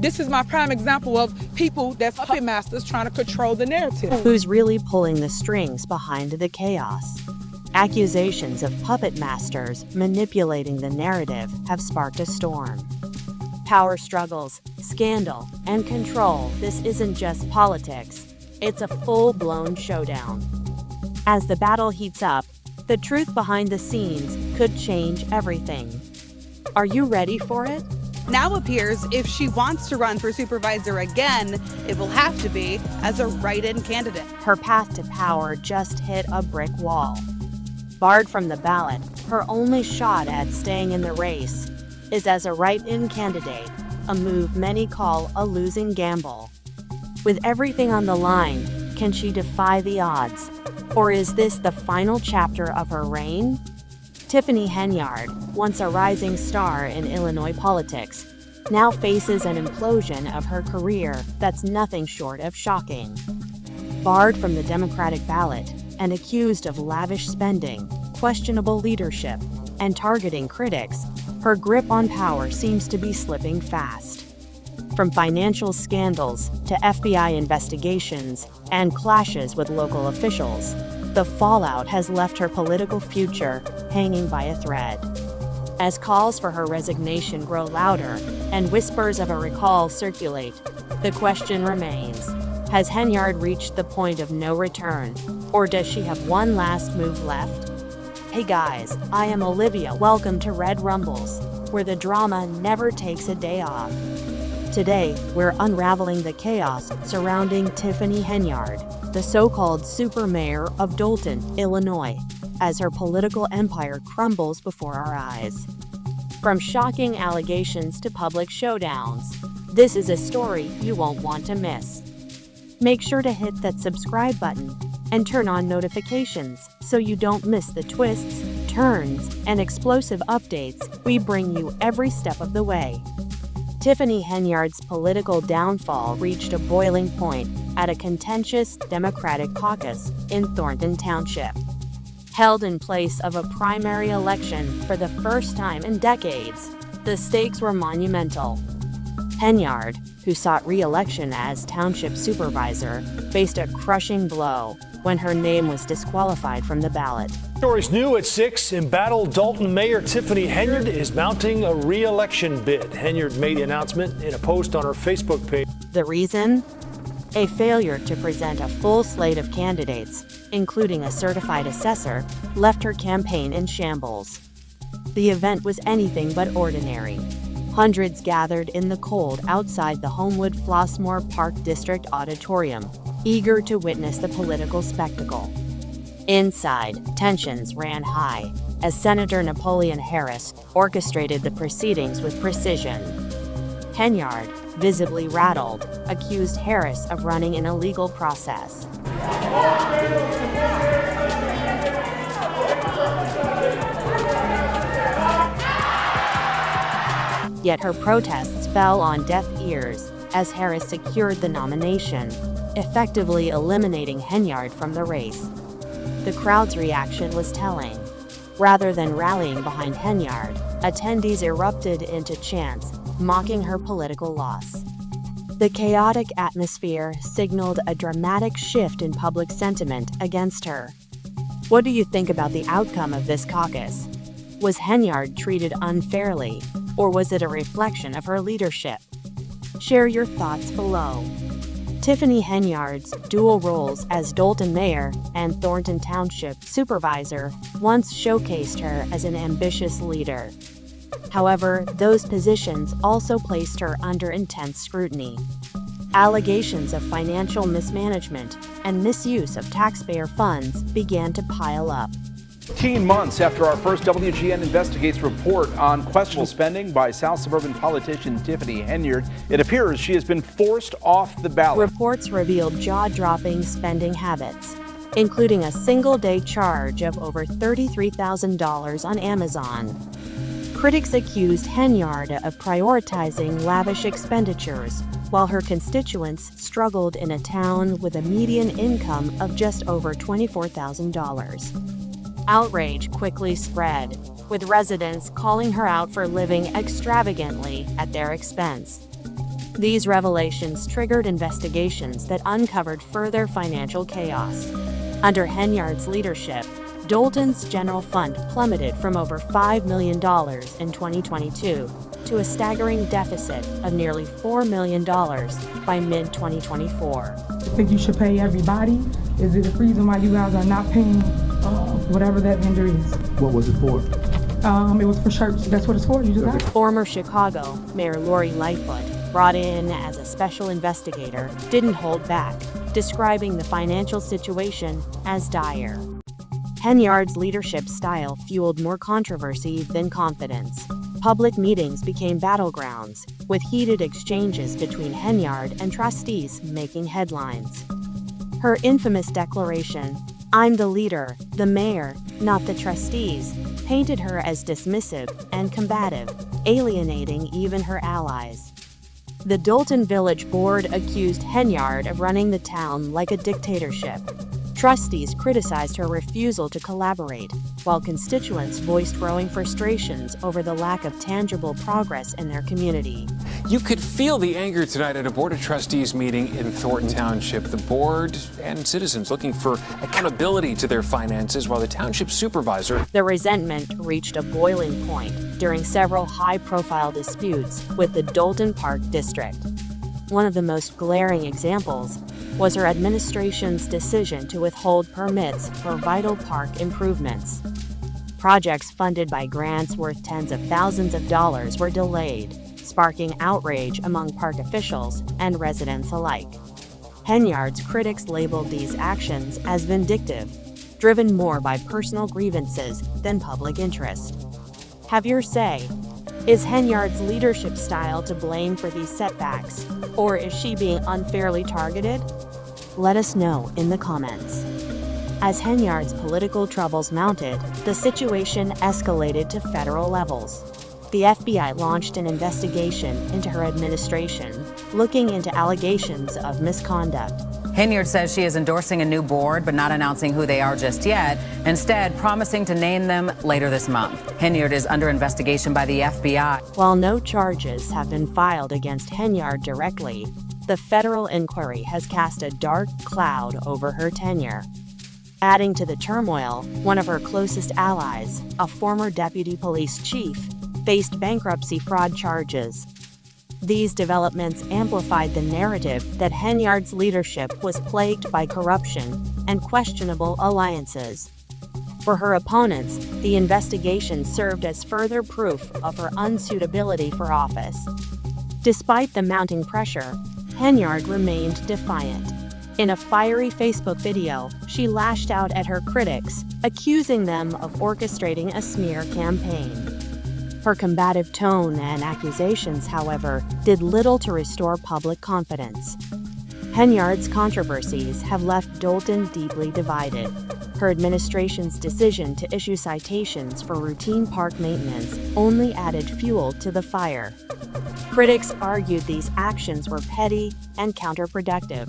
This is my prime example of people that's puppet masters trying to control the narrative. Who's really pulling the strings behind the chaos? Accusations of puppet masters manipulating the narrative have sparked a storm. Power struggles, scandal, and control. This isn't just politics. It's a full-blown showdown. As the battle heats up, the truth behind the scenes could change everything. Are you ready for it? Now appears if she wants to run for supervisor again, it will have to be as a write-in candidate. Her path to power just hit a brick wall. Barred from the ballot, her only shot at staying in the race is as a write-in candidate, a move many call a losing gamble. With everything on the line, can she defy the odds? Or is this the final chapter of her reign? Tiffany Henyard, once a rising star in Illinois politics, now faces an implosion of her career that's nothing short of shocking. Barred from the Democratic ballot and accused of lavish spending, questionable leadership, and targeting critics, her grip on power seems to be slipping fast. From financial scandals to FBI investigations and clashes with local officials, the fallout has left her political future hanging by a thread. As calls for her resignation grow louder and whispers of a recall circulate, the question remains: has Henyard reached the point of no return, or does she have one last move left? Hey guys, I am Olivia. Welcome to Red Rumbles, where the drama never takes a day off. Today, we're unraveling the chaos surrounding Tiffany Henyard, the so-called super mayor of Dolton, Illinois, as her political empire crumbles before our eyes. From shocking allegations to public showdowns, this is a story you won't want to miss. Make sure to hit that subscribe button and turn on notifications so you don't miss the twists, turns, and explosive updates we bring you every step of the way. Tiffany Henyard's political downfall reached a boiling point at a contentious Democratic caucus in Thornton Township. Held in place of a primary election for the first time in decades, the stakes were monumental. Henyard, who sought re-election as township supervisor, faced a crushing blow when her name was disqualified from the ballot. Stories new at 6. Embattled Dolton Mayor Tiffany Henyard is mounting a re-election bid. Henyard made the announcement in a post on her Facebook page. The reason? A failure to present a full slate of candidates, including a certified assessor, left her campaign in shambles. The event was anything but ordinary. Hundreds gathered in the cold outside the Homewood Flossmoor Park District Auditorium, eager to witness the political spectacle. Inside, tensions ran high as Senator Napoleon Harris orchestrated the proceedings with precision. Henyard, visibly rattled, accused Harris of running an illegal process. Yet her protests fell on deaf ears as Harris secured the nomination, effectively eliminating Henyard from the race. The crowd's reaction was telling. Rather than rallying behind Henyard, attendees erupted into chants, mocking her political loss. The chaotic atmosphere signaled a dramatic shift in public sentiment against her. What do you think about the outcome of this caucus? Was Henyard treated unfairly, or was it a reflection of her leadership? Share your thoughts below. Tiffany Henyard's dual roles as Dolton mayor and Thornton Township supervisor once showcased her as an ambitious leader. However, those positions also placed her under intense scrutiny. Allegations of financial mismanagement and misuse of taxpayer funds began to pile up. 15 months after our first WGN Investigates report on questionable spending by South Suburban politician Tiffany Henyard, it appears she has been forced off the ballot. Reports revealed jaw-dropping spending habits, including a single-day charge of over $33,000 on Amazon. Critics accused Henyard of prioritizing lavish expenditures, while her constituents struggled in a town with a median income of just over $24,000. Outrage quickly spread, with residents calling her out for living extravagantly at their expense. These revelations triggered investigations that uncovered further financial chaos. Under Henyard's leadership, Dolton's general fund plummeted from over $5 million in 2022 to a staggering deficit of nearly $4 million by mid-2024. I think you should pay everybody. Is it a reason why you guys are not paying whatever that vendor is? What was it for? It was for shirts. That's what it's for. You just got it. Former Chicago Mayor Lori Lightfoot, brought in as a special investigator, didn't hold back, describing the financial situation as dire. Henyard's leadership style fueled more controversy than confidence. Public meetings became battlegrounds, with heated exchanges between Henyard and trustees making headlines. Her infamous declaration, "I'm the leader, the mayor, not the trustees," painted her as dismissive and combative, alienating even her allies. The Dolton Village Board accused Henyard of running the town like a dictatorship. Trustees criticized her refusal to collaborate, while constituents voiced growing frustrations over the lack of tangible progress in their community. You could feel the anger tonight at a Board of Trustees meeting in Thornton Township. The board and citizens looking for accountability to their finances, while the township supervisor... The resentment reached a boiling point during several high-profile disputes with the Dolton Park District. One of the most glaring examples was her administration's decision to withhold permits for vital park improvements. Projects funded by grants worth tens of thousands of dollars were delayed, sparking outrage among park officials and residents alike. Henyard's critics labeled these actions as vindictive, driven more by personal grievances than public interest. Have your say. Is Henyard's leadership style to blame for these setbacks, or is she being unfairly targeted? Let us know in the comments. As Henyard's political troubles mounted, the situation escalated to federal levels. The FBI launched an investigation into her administration, looking into allegations of misconduct. Henyard says she is endorsing a new board, but not announcing who they are just yet, instead promising to name them later this month. Henyard is under investigation by the FBI. While no charges have been filed against Henyard directly, the federal inquiry has cast a dark cloud over her tenure. Adding to the turmoil, one of her closest allies, a former deputy police chief, faced bankruptcy fraud charges. These developments amplified the narrative that Henyard's leadership was plagued by corruption and questionable alliances. For her opponents, the investigation served as further proof of her unsuitability for office. Despite the mounting pressure, Henyard remained defiant. In a fiery Facebook video, she lashed out at her critics, accusing them of orchestrating a smear campaign. Her combative tone and accusations, however, did little to restore public confidence. Henyard's controversies have left Dolton deeply divided. Her administration's decision to issue citations for routine park maintenance only added fuel to the fire. Critics argued these actions were petty and counterproductive,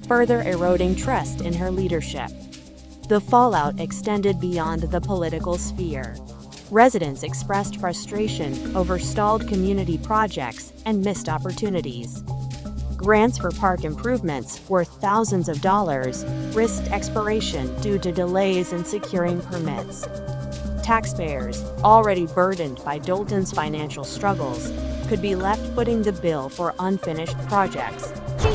further eroding trust in her leadership. The fallout extended beyond the political sphere. Residents expressed frustration over stalled community projects and missed opportunities. Grants for park improvements worth thousands of dollars risked expiration due to delays in securing permits. Taxpayers, already burdened by Dolton's financial struggles, could be left footing the bill for unfinished projects.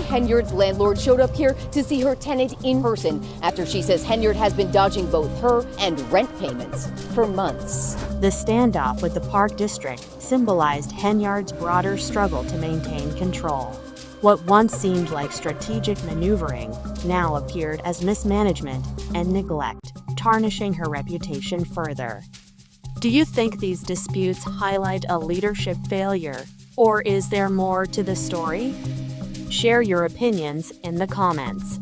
Henyard's landlord showed up here to see her tenant in person after she says Henyard has been dodging both her and rent payments for months. The standoff with the Park District symbolized Henyard's broader struggle to maintain control. What once seemed like strategic maneuvering now appeared as mismanagement and neglect, tarnishing her reputation further. Do you think these disputes highlight a leadership failure, or is there more to the story? Share your opinions in the comments.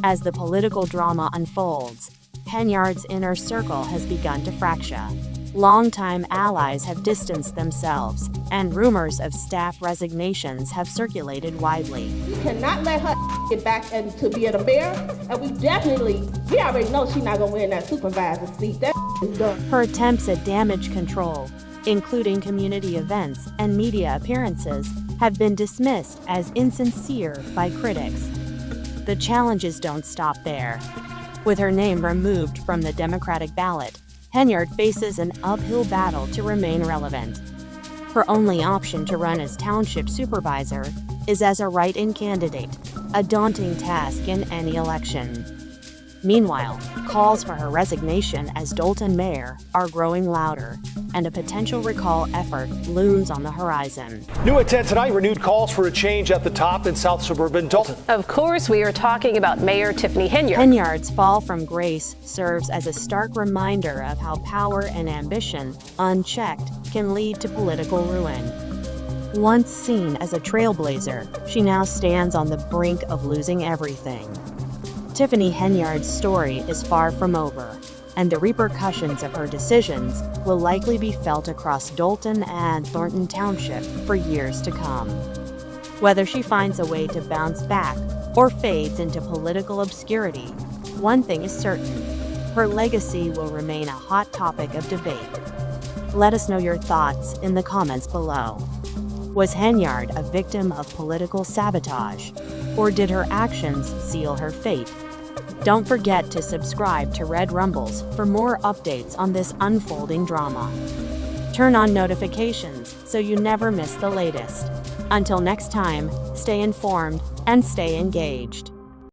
As the political drama unfolds, Henyard's inner circle has begun to fracture. Longtime allies have distanced themselves, and rumors of staff resignations have circulated widely. We cannot let her get back and to be the mayor, and we already know she's not going to win that supervisor seat. That is done. Her attempts at damage control, including community events and media appearances, have been dismissed as insincere by critics. The challenges don't stop there. With her name removed from the Democratic ballot, Henyard faces an uphill battle to remain relevant. Her only option to run as township supervisor is as a write-in candidate, a daunting task in any election. Meanwhile, calls for her resignation as Dolton mayor are growing louder, and a potential recall effort looms on the horizon. New at 10 tonight, renewed calls for a change at the top in South suburban Dolton. Of course, we are talking about Mayor Tiffany Henyard. Henyard's fall from grace serves as a stark reminder of how power and ambition, unchecked, can lead to political ruin. Once seen as a trailblazer, she now stands on the brink of losing everything. Tiffany Henyard's story is far from over, and the repercussions of her decisions will likely be felt across Dolton and Thornton Township for years to come. Whether she finds a way to bounce back or fades into political obscurity, one thing is certain: her legacy will remain a hot topic of debate. Let us know your thoughts in the comments below. Was Henyard a victim of political sabotage, or did her actions seal her fate? Don't forget to subscribe to Red Rumbles for more updates on this unfolding drama. Turn on notifications so you never miss the latest. Until next time, stay informed and stay engaged.